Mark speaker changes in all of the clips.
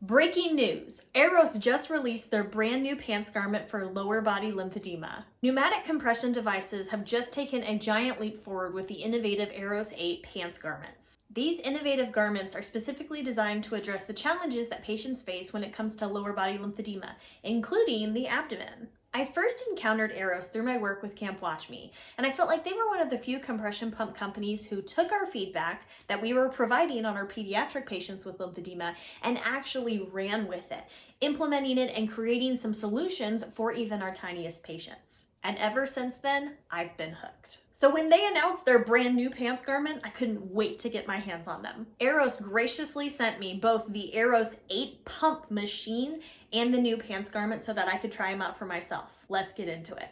Speaker 1: Breaking news! AIROS just released their brand new pants garment for lower body lymphedema. Pneumatic compression devices have just taken a giant leap forward with the innovative AIROS 8 pants garments. These innovative garments are specifically designed to address the challenges that patients face when it comes to lower body lymphedema, including the abdomen. I first encountered AIROS through my work with Camp Watch Me, and I felt like they were one of the few compression pump companies who took our feedback that we were providing on our pediatric patients with lymphedema and actually ran with it, implementing it and creating some solutions for even our tiniest patients. And ever since then, I've been hooked. So when they announced their brand new pants garment, I couldn't wait to get my hands on them. AIROS graciously sent me both the AIROS 8 pump machine and the new pants garment so that I could try them out for myself. Let's get into it.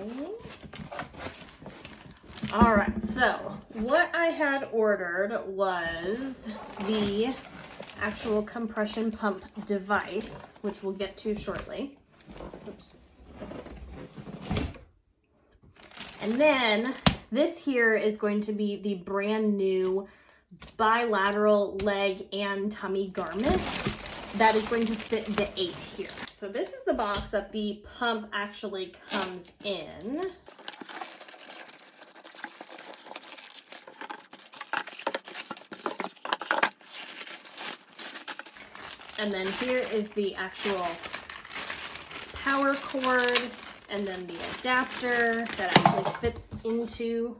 Speaker 1: Okay. All right, so what I had ordered was the actual compression pump device, which we'll get to shortly. Oops. And then this here is going to be the brand new bilateral leg and tummy garment that is going to fit the 8 here. So this is the box that the pump actually comes in. And then here is the actual power cord, and then the adapter that actually fits into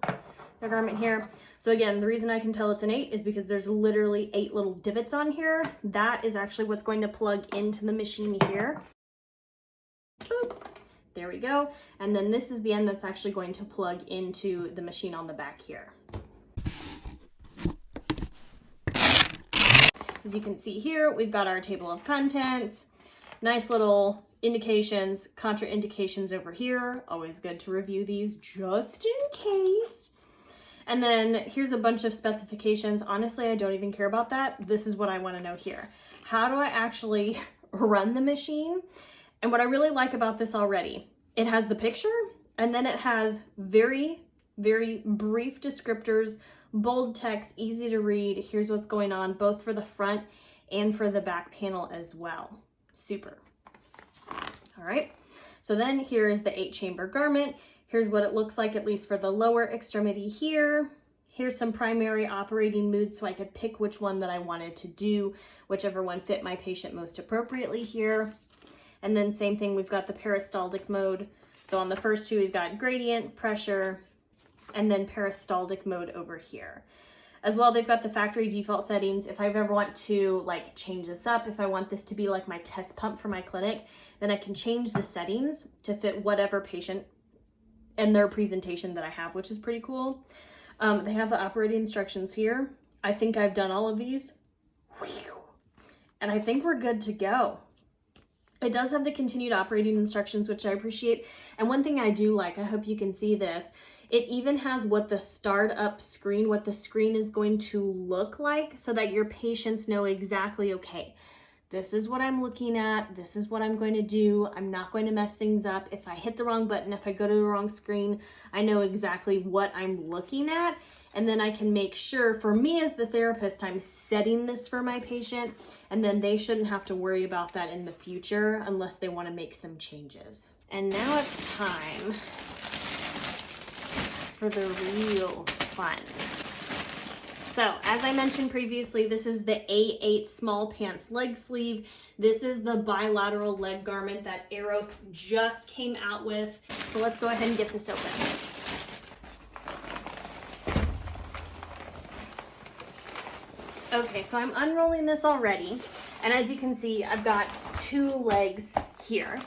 Speaker 1: the garment here. So again, the reason I can tell it's an 8 is because there's literally 8 little divots on here. That is actually what's going to plug into the machine here. Boop. There we go. And then this is the end that's actually going to plug into the machine on the back here. As you can see here, we've got our table of contents, nice little indications, contraindications over here. Always good to review these just in case. And then here's a bunch of specifications. Honestly, I don't even care about that. This is what I want to know here. How do I actually run the machine? And what I really like about this already, it has the picture, and then it has very, very brief descriptors, bold text, easy to read. Here's what's going on, both for the front and for the back panel as well. Super. All right, so then here is the 8-chamber garment. Here's what it looks like, at least for the lower extremity here. Here's some primary operating moods, so I could pick which one that I wanted to do, whichever one fit my patient most appropriately here. And then same thing, we've got the peristaltic mode. So on the first two, we've got gradient, pressure, and then peristaltic mode over here. As well, they've got the factory default settings. If I ever want to like change this up, if I want this to be like my test pump for my clinic, then I can change the settings to fit whatever patient and their presentation that I have, which is pretty cool. They have the operating instructions here. I think I've done all of these. And I think we're good to go. It does have the continued operating instructions, which I appreciate. And one thing I do like, I hope you can see this, it even has what the startup screen, what the screen is going to look like so that your patients know exactly, okay, this is what I'm looking at, this is what I'm going to do, I'm not going to mess things up. If I hit the wrong button, if I go to the wrong screen, I know exactly what I'm looking at. And then I can make sure, for me as the therapist, I'm setting this for my patient, and then they shouldn't have to worry about that in the future unless they want to make some changes. And now it's time for the real fun. So as I mentioned previously, this is the A8 small pants leg sleeve. This is the bilateral leg garment that AIROS just came out with. So let's go ahead and get this open. Okay, so I'm unrolling this already. And as you can see, I've got 2 legs here.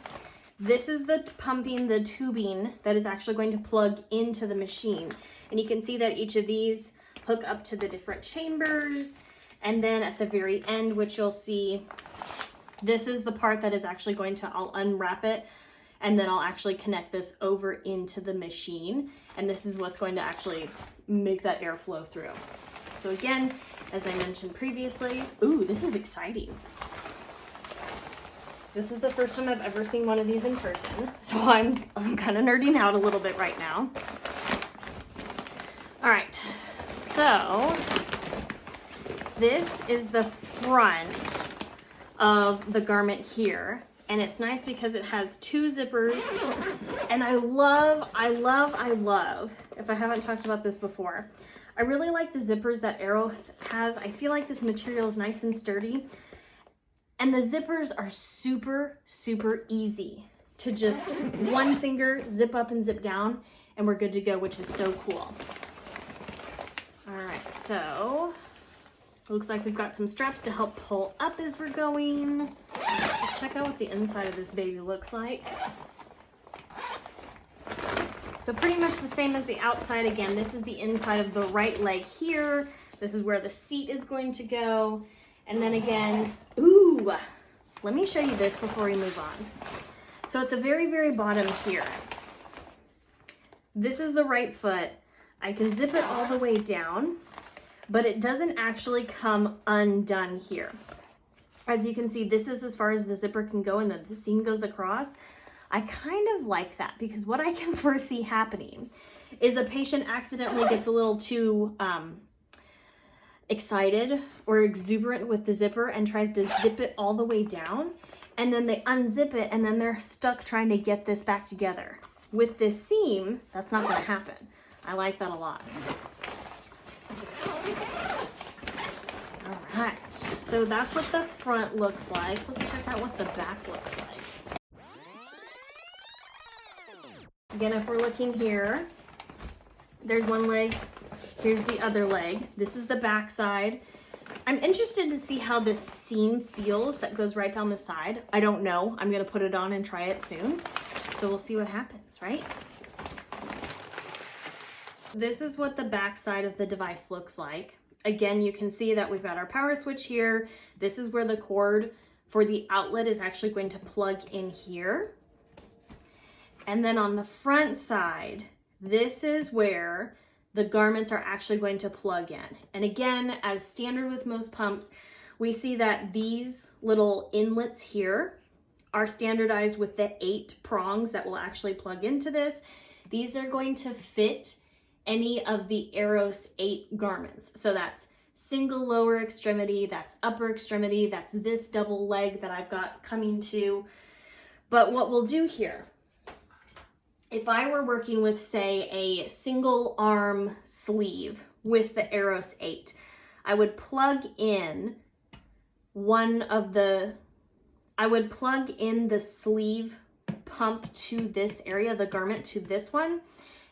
Speaker 1: This is the pumping, the tubing that is actually going to plug into the machine. And you can see that each of these hook up to the different chambers. And then at the very end, which you'll see, this is the part that is actually going to, I'll unwrap it, and then I'll actually connect this over into the machine. And this is what's going to actually make that air flow through. So again, as I mentioned previously, ooh, this is exciting. This is the first time I've ever seen one of these in person, so I'm kind of nerding out a little bit right now. All right, so this is the front of the garment here. And it's nice because it has two zippers. And I love, if I haven't talked about this before, I really like the zippers that AIROS has. I feel like this material is nice and sturdy. And the zippers are super, super easy to just one finger zip up and zip down, and we're good to go, which is so cool. All right, so looks like we've got some straps to help pull up as we're going. Let's check out what the inside of this baby looks like. So pretty much the same as the outside. Again, this is the inside of the right leg here. This is where the seat is going to go. And then again, ooh, let me show you this before we move on. So at the very, very bottom here, this is the right foot. I can zip it all the way down, but it doesn't actually come undone here. As you can see, this is as far as the zipper can go, and then the seam goes across. I kind of like that because what I can foresee happening is a patient accidentally gets a little too excited or exuberant with the zipper and tries to zip it all the way down, and then they unzip it and then they're stuck trying to get this back together. With this seam, that's not going to happen. I like that a lot. All right, so that's what the front looks like. Let's check out what the back looks like. Again, if we're looking here, there's one leg, here's the other leg. This is the back side. I'm interested to see how this seam feels that goes right down the side. I don't know. I'm gonna put it on and try it soon. So we'll see what happens, right? This is what the back side of the device looks like. Again, you can see that we've got our power switch here. This is where the cord for the outlet is actually going to plug in here. And then on the front side, this is where the garments are actually going to plug in. And again, as standard with most pumps, we see that these little inlets here are standardized with the 8 prongs that will actually plug into this. These are going to fit any of the AIROS 8 garments. So that's single lower extremity, that's upper extremity, that's this double leg that I've got coming to. But what we'll do here, if I were working with, say, a single arm sleeve with the AIROS 8, I would plug in the sleeve pump to this area, the garment to this one.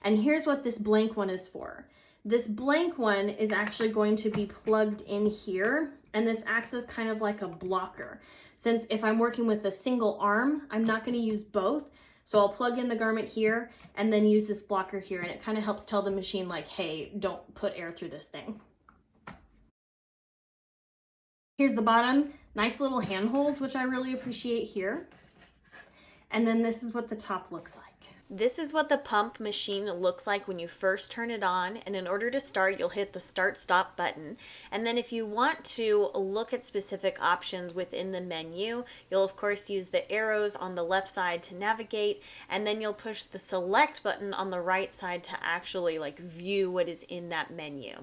Speaker 1: And here's what this blank one is for. This blank one is actually going to be plugged in here, and this acts as kind of like a blocker. Since if I'm working with a single arm, I'm not going to use both. So I'll plug in the garment here and then use this blocker here, and it kind of helps tell the machine like, hey, don't put air through this thing. Here's the bottom, nice little handholds, which I really appreciate here. And then this is what the top looks like. This is what the pump machine looks like when you first turn it on, and in order to start, you'll hit the start-stop button. And then if you want to look at specific options within the menu, you'll of course use the arrows on the left side to navigate, and then you'll push the select button on the right side to actually view what is in that menu.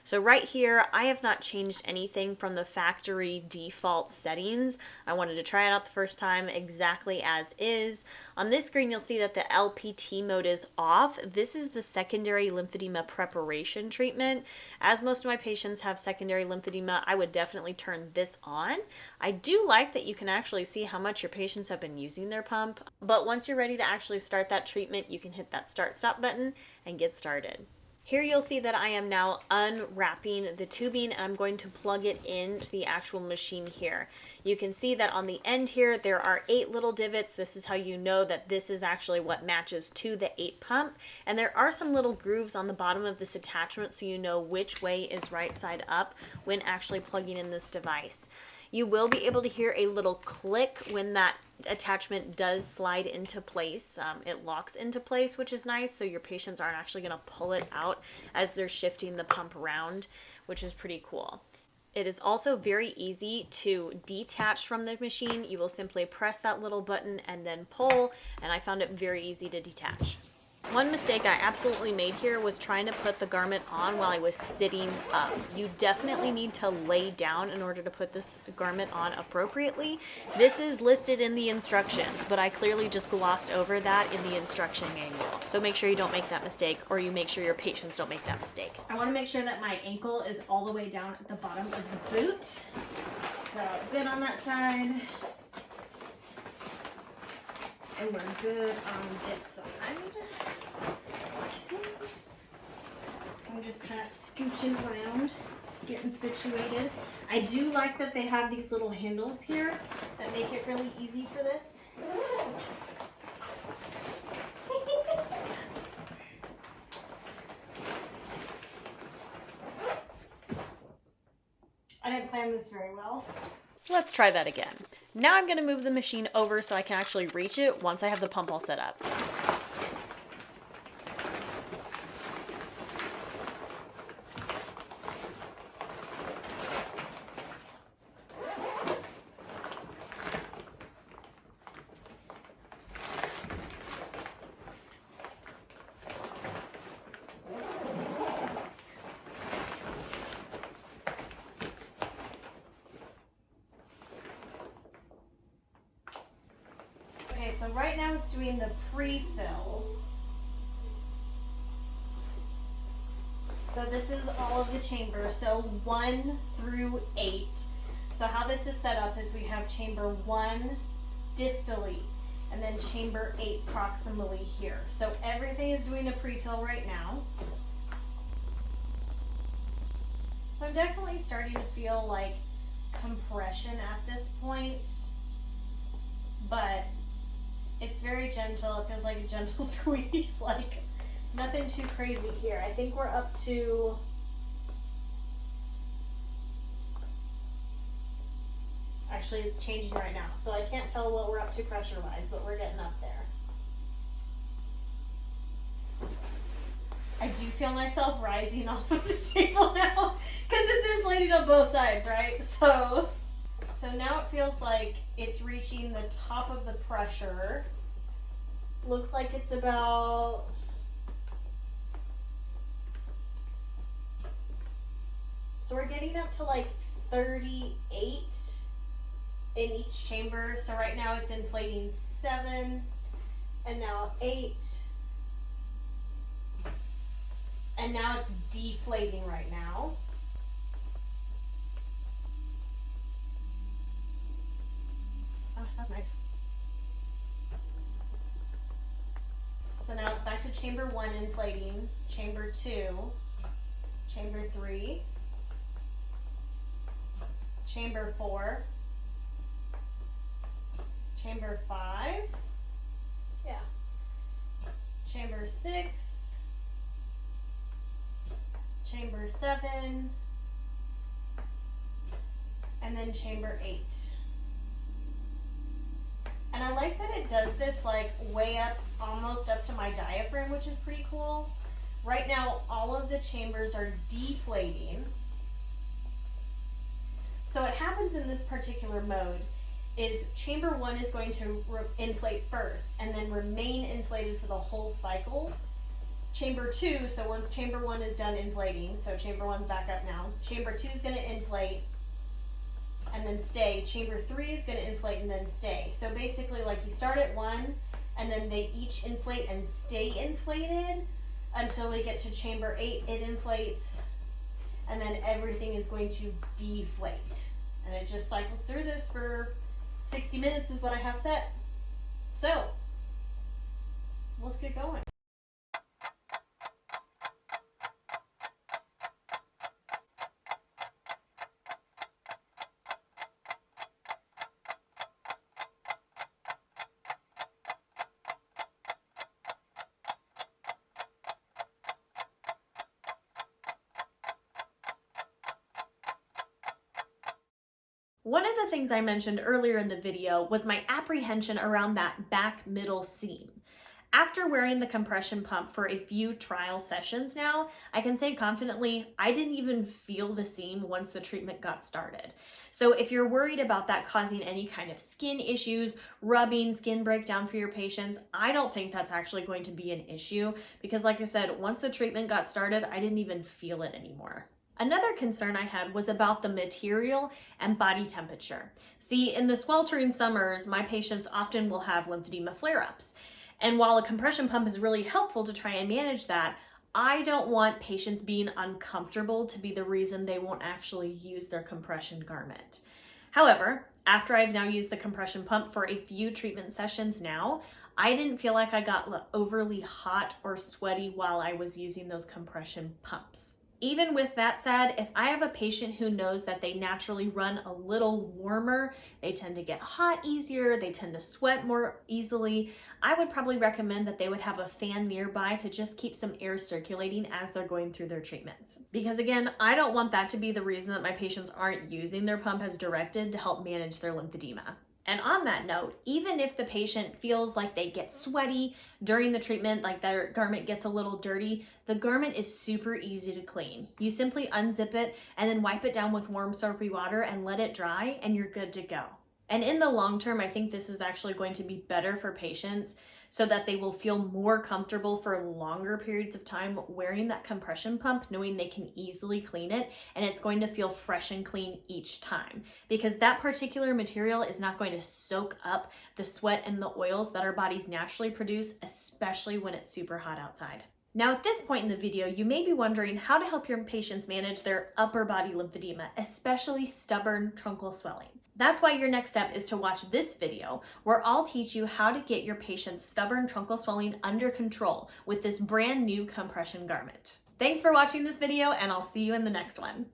Speaker 1: So right here, I have not changed anything from the factory default settings. I wanted to try it out the first time exactly as is. On this screen, you'll see that the LPT mode is off. This is the secondary lymphedema preparation treatment. As most of my patients have secondary lymphedema, I would definitely turn this on. I do like that you can actually see how much your patients have been using their pump, but once you're ready to actually start that treatment, you can hit that start-stop button and get started. Here you'll see that I am now unwrapping the tubing, and I'm going to plug it into the actual machine here. You can see that on the end here, there are 8 little divots. This is how you know that this is actually what matches to the 8 pump. And there are some little grooves on the bottom of this attachment so you know which way is right side up when actually plugging in this device. You will be able to hear a little click when that attachment does slide into place. It locks into place, which is nice, so your patients aren't actually going to pull it out as they're shifting the pump around, which is pretty cool. It is also very easy to detach from the machine. You will simply press that little button and then pull, and I found it very easy to detach. One mistake I absolutely made here was trying to put the garment on while I was sitting up. You definitely need to lay down in order to put this garment on appropriately. This is listed in the instructions, but I clearly just glossed over that in the instruction manual. So make sure you don't make that mistake, or you make sure your patients don't make that mistake. I want to make sure that my ankle is all the way down at the bottom of the boot. So good on that side. And we're good on this side. Okay. So I'm just kind of scooching around, getting situated. I do like that they have these little handles here that make it really easy for this. I didn't plan this very well. Let's try that again. Now I'm going to move the machine over so I can actually reach it once I have the pump all set up. Okay, so right now it's doing the pre-fill. So this is all of the chambers, so 1 through 8. So how this is set up is we have chamber 1 distally, and then chamber 8 proximally here. So everything is doing a pre-fill right now. So I'm definitely starting to feel like compression at this point, but it's very gentle. It feels like a gentle squeeze, like nothing too crazy here. I think we're up to actually it's changing right now, so I can't tell what we're up to pressure wise, but we're getting up there. I do feel myself rising off of the table now because it's inflated on both sides, right? So now it feels like it's reaching the top of the pressure. Looks like it's about so we're getting up to like 38 in each chamber. So right now it's inflating 7 and now 8. And now it's deflating right now. Oh, that's nice. So now it's back to chamber 1 inflating, chamber 2, chamber 3, chamber 4, chamber 5, yeah, chamber 6, chamber 7, and then chamber 8. And I like that it does this like way up, almost up to my diaphragm, which is pretty cool. Right now, all of the chambers are deflating. So what happens in this particular mode is chamber 1 is going to inflate first and then remain inflated for the whole cycle. Chamber 2, so once chamber 1 is done inflating, so chamber 1's back up now, chamber 2 is going to inflate and then stay. Chamber 3 is going to inflate and then stay. So basically, like, you start at 1 and then they each inflate and stay inflated until we get to chamber 8. It inflates and then everything is going to deflate. And it just cycles through this for 60 minutes is what I have set. So let's get going. One of the things I mentioned earlier in the video was my apprehension around that back middle seam. After wearing the compression pump for a few trial sessions now, I can say confidently, I didn't even feel the seam once the treatment got started. So if you're worried about that causing any kind of skin issues, rubbing, skin breakdown for your patients, I don't think that's actually going to be an issue because like I said, once the treatment got started, I didn't even feel it anymore. Another concern I had was about the material and body temperature. See, in the sweltering summers, my patients often will have lymphedema flare-ups. And while a compression pump is really helpful to try and manage that, I don't want patients being uncomfortable to be the reason they won't actually use their compression garment. However, after I've now used the compression pump for a few treatment sessions now, I didn't feel like I got overly hot or sweaty while I was using those compression pumps. Even with that said, if I have a patient who knows that they naturally run a little warmer, they tend to get hot easier, they tend to sweat more easily, I would probably recommend that they would have a fan nearby to just keep some air circulating as they're going through their treatments. Because again, I don't want that to be the reason that my patients aren't using their pump as directed to help manage their lymphedema. And on that note, even if the patient feels like they get sweaty during the treatment, like their garment gets a little dirty, the garment is super easy to clean. You simply unzip it and then wipe it down with warm soapy water and let it dry and you're good to go. And in the long term, I think this is actually going to be better for patients so that they will feel more comfortable for longer periods of time wearing that compression pump, knowing they can easily clean it and it's going to feel fresh and clean each time because that particular material is not going to soak up the sweat and the oils that our bodies naturally produce, especially when it's super hot outside. Now at this point in the video, you may be wondering how to help your patients manage their upper body lymphedema, especially stubborn truncal swelling. That's why your next step is to watch this video where I'll teach you how to get your patient's stubborn truncal swelling under control with this brand new compression garment. Thanks for watching this video and I'll see you in the next one.